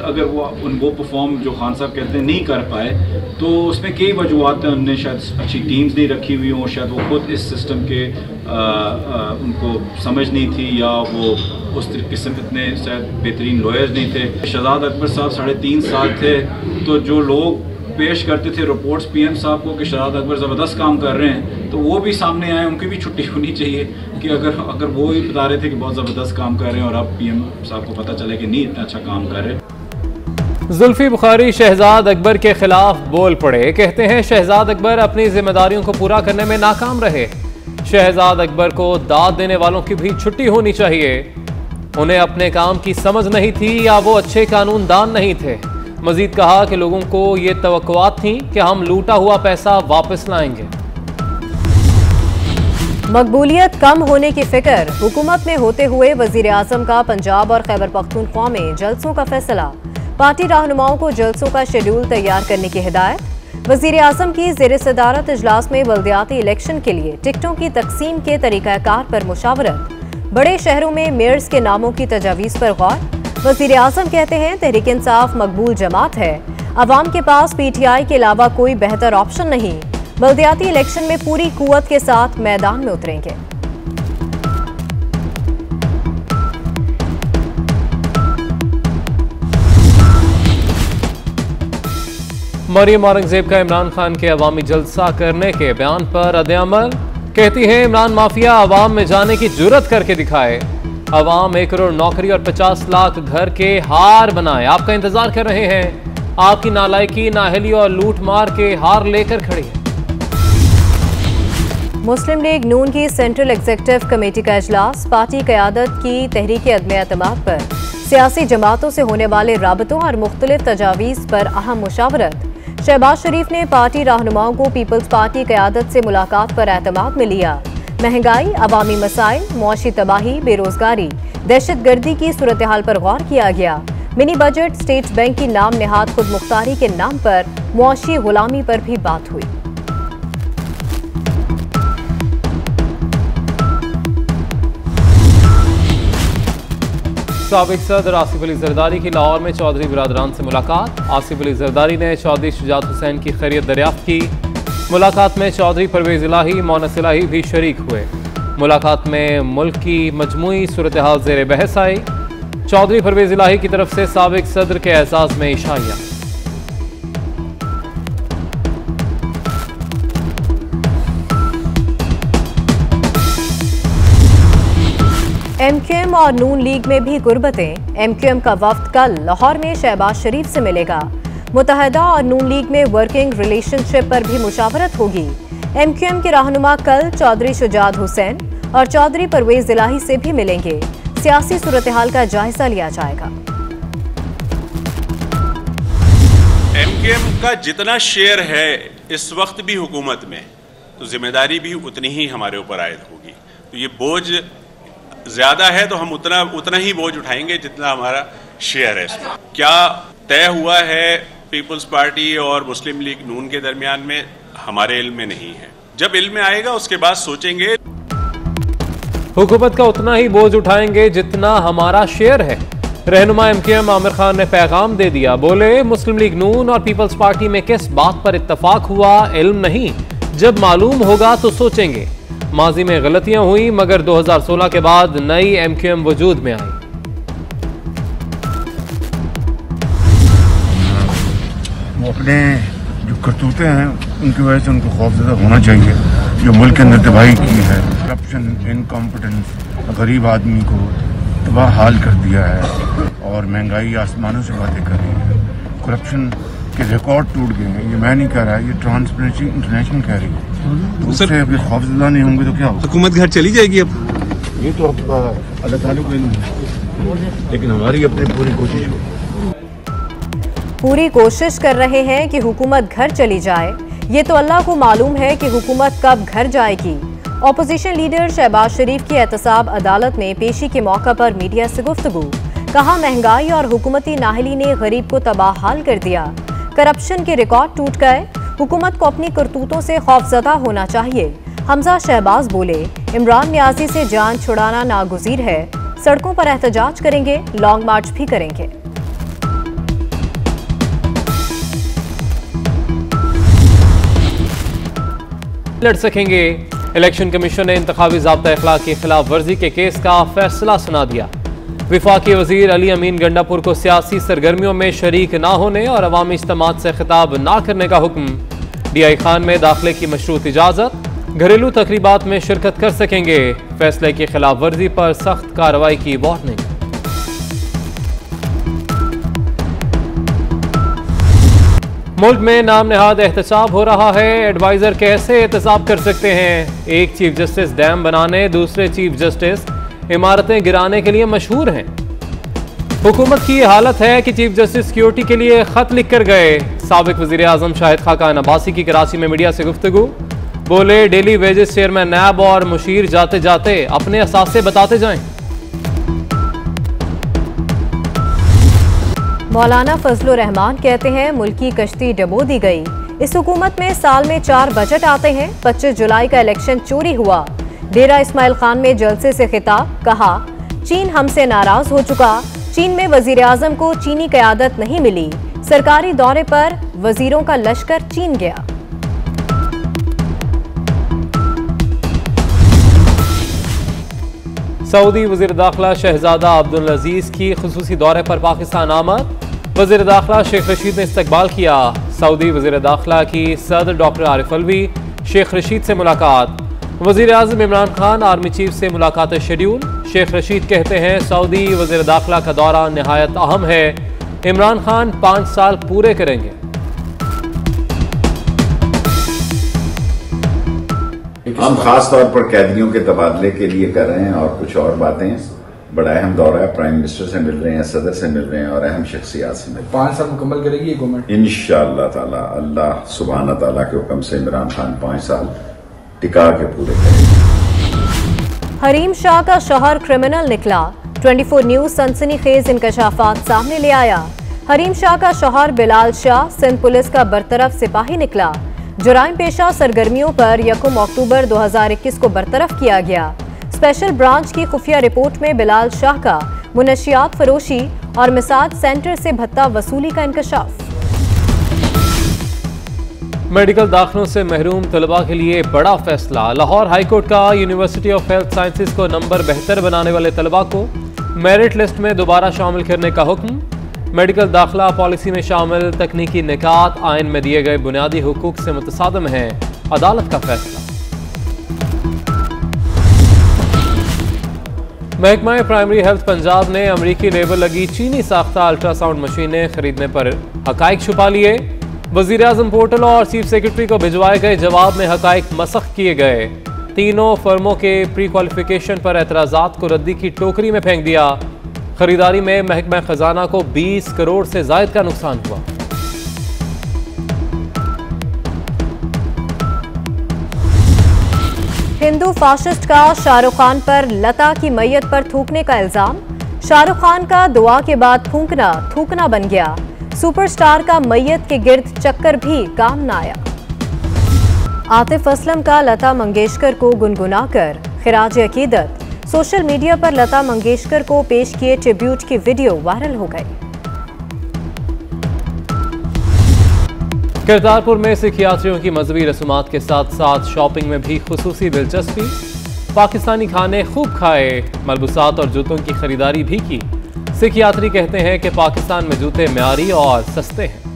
अगर वो परफॉर्म जो खान साहब कहते हैं नहीं कर पाए, तो उसमें कई वजूहत हैं। उनने शायद अच्छी टीम्स नहीं रखी हुई हों, शायद वो खुद इस सिस्टम के उनको समझ नहीं थी, या वो उस किस्म इतने शायद बेहतरीन लॉयर्स नहीं थे। शहजाद अकबर साहब 3.5 साल थे, तो जो लोग पेश करते थे रिपोर्ट्स पीएम साहब को कि शहजाद अकबर ज़बरदस्त काम कर रहे हैं, तो वो भी सामने आए, उनकी भी छुट्टी होनी चाहिए कि अगर वो ही बता रहे थे कि बहुत ज़बरदस्त काम कर रहे हैं और अब पीएम साहब को पता चले कि नहीं इतना अच्छा काम कर रहे। जुल्फी बुखारी शहजाद अकबर के खिलाफ बोल पड़े, कहते हैं शहजाद अकबर अपनी जिम्मेदारियों को पूरा करने में नाकाम रहे। शहजाद अकबर को दाद देने वालों की भी छुट्टी होनी चाहिए। उन्हें अपने काम की समझ नहीं थी या वो अच्छे कानूनदान नहीं थे। मजीद कहा कि लोगों को ये तवक्कुआत थी कि हम लूटा हुआ पैसा वापस लाएंगे। मकबूलियत कम होने की फिक्र, हुकूमत में होते हुए वजीर आजम का पंजाब और खैबर पख्तूनख्वा में जलसों का फैसला। पार्टी रहनुमाओं को जलसों का शेड्यूल तैयार करने की हिदायत। वजीर आजम की ज़ेर सदारत इजलास में बल्दियाती इलेक्शन के लिए टिकटों की तकसीम के तरीक़ाकार पर मुशावरत। बड़े शहरों में मेयर्स के नामों की तजावीज़ पर गौर। वज़ीर आज़म कहते हैं तहरीक इंसाफ मकबूल जमात है, अवाम के पास पीटीआई के अलावा कोई बेहतर ऑप्शन नहीं। बल्दियाती इलेक्शन में पूरी कुव्वत के साथ मैदान में उतरेंगे। मरियम औरंगजेब का इमरान खान के अवामी जलसा करने के बयान पर रद्द-ए-अमल। कहती है इमरान माफिया अवाम में जाने की जुर्रत करके दिखाए। अवाम 1 करोड़ नौकरी और 50 लाख घर के हार बनाए, आपका इंतजार कर रहे हैं। आपकी नालायकी, नाअहली और लूट मार के हार लेकर खड़ी है। मुस्लिम लीग नून की सेंट्रल एग्जीक्यूटिव कमेटी का इजलास। पार्टी क़यादत की तहरीक अदम-ए-एतमाद पर सियासी जमातों से होने वाले राबतों और मुख्तलिफ तजावीज़ पर अहम मुशावरत। शहबाज शरीफ ने पार्टी रहनुमाओं को पीपल्स पार्टी क़यादत से मुलाकात पर एतमाद में लिया। महंगाई, अवामी मसाइल, मुआशी तबाही, बेरोजगारी, दहशतगर्दी की सूरत हाल पर गौर किया गया। मिनी बजट, स्टेट बैंक की नाम नेहाद खुद मुख्तारी के नाम पर मुआशी गुलामी पर भी बात हुई। साबिक सदर आसिफ अली जरदारी की लाहौर में चौधरी बिरादरान से मुलाकात। आसिफ अली जरदारी ने चौधरी शुजात हुसैन की खैरियत दरियाफ्त की। मुलाकात में चौधरी परवेज इलाही, मोनस इलाही भी शरीक हुए। मुलाकात में मुल्क की मजमूई सूरत हाल ज़ेर बहस आई। चौधरी परवेज इलाही की तरफ से साबिक सदर के एजाज में इशाइया। MQM और नून लीग में भी गुर्बतें। MQM का वफ्द कल लाहौर में शहबाज शरीफ से मिलेगा। मुत्तहदा और नून लीग में वर्किंग रिलेशनशिप पर भी मुशावरत होगी। MQM के रहनुमा कल चौधरी शुजात हुसैन और चौधरी परवेज इलाही से भी मिलेंगे। सियासी सूरत हाल का जायजा लिया जाएगा। MQM का जितना शेयर है इस वक्त भी हुकूमत में, तो जिम्मेदारी भी उतनी ही हमारे ऊपर आयद होगी। तो ये बोझ ज्यादा है तो हम उतना ही बोझ उठाएंगे जितना हमारा शेयर है। इसमें क्या तय हुआ है पीपल्स पार्टी और मुस्लिम लीग नून के दरमियान में, हमारे इल्म में नहीं है। जब इल्म में आएगा उसके बाद सोचेंगे। हुकूमत का उतना ही बोझ उठाएंगे जितना हमारा शेयर है। रहनुमा MQM आमिर खान ने पैगाम दे दिया। बोले मुस्लिम लीग नून और पीपल्स पार्टी में किस बात पर इत्तफाक हुआ इल्म नहीं, जब मालूम होगा तो सोचेंगे। माजी में गलतियां हुई मगर 2016 के बाद नई MQM वजूद में आई। वो अपने जो करतूतें हैं उनकी वजह से उनको खौफज़दा होना चाहिए। जो मुल्क के अंदर तबाही की है, करप्शन, इनकॉम्पिटेंस, गरीब आदमी को तबाह हाल कर दिया है और महंगाई आसमानों से बातें कर रही है। करप्शन के रिकॉर्ड टूट गए हैं। ये मैं नहीं कह रहा, ये ट्रांसपेरेंसी इंटरनेशनल कह रही है। तो उससे अभी खौफज़दा नहीं होंगे तो क्या होगा? हुकूमत घर चली जाएगी अब। ये तो अब अल्लाह ताला को इल्म है, लेकिन हमारी अपनी पूरी कोशिश हो। पूरी कोशिश कर रहे हैं कि हुकूमत घर चली जाए। ये तो अल्लाह को मालूम है कि हुकूमत कब घर जाएगी। ऑपोजिशन लीडर शहबाज शरीफ की एहतसाब अदालत में पेशी के मौका पर मीडिया से गुफ्तगू। कहा महंगाई और हुकूमती नाहली ने गरीब को तबाह हाल कर दिया। करप्शन के रिकॉर्ड टूट गए। हुकूमत को अपनी करतूतों से खौफजदा होना चाहिए। हमजा शहबाज बोले इमरान न्याजी से जान छुड़ाना नागुज़ीर है। सड़कों पर एहतजाज करेंगे, लॉन्ग मार्च भी करेंगे। लड़ सकेंगे। इलेक्शन कमीशन ने इंतखाबी ज़ाब्ता अखलाक की खिलाफ वर्जी के केस का फैसला सुना दिया। विफाकी वजीर अली अमीन गंडापुर को सियासी सरगर्मियों में शरीक ना होने और अवामी इज्तिमात से खिताब ना करने का हुक्म। DI खान में दाखिले की मशरूत इजाज़त, घरेलू तकरीबात में शिरकत कर सकेंगे। फैसले की खिलाफ वर्जी पर सख्त कार्रवाई की वार्निंग। मुल्क में नाम नहाद एहतसाब हो रहा है। एडवाइजर कैसे एहतसाब कर सकते हैं? एक चीफ जस्टिस डैम बनाने, दूसरे चीफ जस्टिस इमारतें गिराने के लिए मशहूर हैं। हुकूमत की हालत है कि चीफ जस्टिस सिक्योरिटी के लिए खत लिख कर गए। साबिक वजीर आजम शाहिद खाकान अब्बासी की कराची में मीडिया से गुफ्तगू, बोले डेली वेजेस चेयरमैन नैब और मुशीर जाते जाते अपने असासे बताते जाएं। मौलाना फजलुर रहमान कहते हैं मुल्क की कश्ती डबो दी गई। इस हुकूमत में साल में 4 बजट आते हैं। 25 जुलाई का इलेक्शन चोरी हुआ। डेरा इस्माइल खान में जलसे से खिताब, कहा चीन हमसे नाराज हो चुका। चीन में वजीर आजम को चीनी क़यादत नहीं मिली। सरकारी दौरे पर वजीरों का लश्कर चीन गया। सऊदी वज़ीर दाखिला शहजादा अब्दुल अजीज की खुसूसी दौरे पर पाकिस्तान आमद। वज़ीर दाखिला शेख रशीद ने इस्तकबाल किया। सऊदी वज़ीर दाखिला की सदर डॉक्टर आरिफ अलवी शेख रशीद से मुलाकात। वज़ीर आज़म इमरान खान आर्मी चीफ से मुलाकात शेड्यूल। शेख रशीद कहते हैं सऊदी वज़ीर दाखिला का दौरा निहायत अहम है। इमरान खान 5 साल पूरे करेंगे। हम खास तौर पर कैदियों के तबादले के लिए कर रहे हैं और कुछ और बातें। बड़ा अहम दौरा है। प्राइम मिनिस्टर से मिल रहे हैं, सदर से मिल रहे हैं और अहम शख्सियात से मिल रहे हैं। 5 साल मुकम्मल करेगी ये गवर्नमेंट इंशाअल्लाह ताला। अल्लाह सुब्हाना ताला के हुक्म से इमरान खान 5 साल टिका के पूरे करेंगे। हरीम शाह का शौहर क्रिमिनल निकला। 24 न्यूज सनसनीखेज इंकशाफात सामने ले आया। हरीम शाह का शौहर बिलाल शाह सिंध पुलिस का बरतरफ सिपाही निकला। जुराइम पेशा सरगर्मियों पर 1 अक्टूबर 2021 को बरतरफ किया गया। स्पेशल ब्रांच की खुफिया रिपोर्ट में बिलाल शाह का मुनशियात फरोशी और मिसाज सेंटर से भत्ता वसूली का इंकशाफ। मेडिकल दाखिलों से महरूम तलबा के लिए बड़ा फैसला। लाहौर हाईकोर्ट का यूनिवर्सिटी ऑफ हेल्थ साइंसेज को नंबर बेहतर बनाने वाले तलबा को मेरिट लिस्ट में दोबारा शामिल करने का हुक्म। मेडिकल दाखिला पॉलिसी में शामिल तकनीकी निकात आइन में दिए गए बुनियादी हुकूक से मुतसादम है। अदालत का फैसला। महकमा प्राइमरी हेल्थ पंजाब ने अमरीकी लेबर लगी चीनी साख्ता अल्ट्रासाउंड मशीनें खरीदने पर हकाइक छुपा लिए। वजीर आजम पोर्टल और चीफ सेक्रेटरी को भिजवाए गए जवाब में हकाइक मसख किए गए। तीनों फर्मों के प्री क्वालिफिकेशन पर एतराजात को रद्दी की टोकरी में फेंक दिया। खरीदारी में महकमा खजाना को 20 करोड़ से जायद का नुकसान हुआ। हिंदू फाशिस्ट का शाहरुख खान पर लता की मैयत पर थूकने का इल्जाम। शाहरुख खान का दुआ के बाद फूंकना थूकना बन गया। सुपरस्टार का मैयत के गिर्द चक्कर भी काम न आया। आतिफ असलम का लता मंगेशकर को गुनगुनाकर खिराज अकीदत। सोशल मीडिया पर लता मंगेशकर को पेश किए ट्रिब्यूट की वीडियो वायरल हो गई। करतारपुर में सिख यात्रियों की मजहबी रसूमात के साथ साथ शॉपिंग में भी खुसूसी दिलचस्पी। पाकिस्तानी खाने खूब खाए, मलबूसात और जूतों की खरीदारी भी की। सिख यात्री कहते हैं कि पाकिस्तान में जूते म्यारी और सस्ते हैं।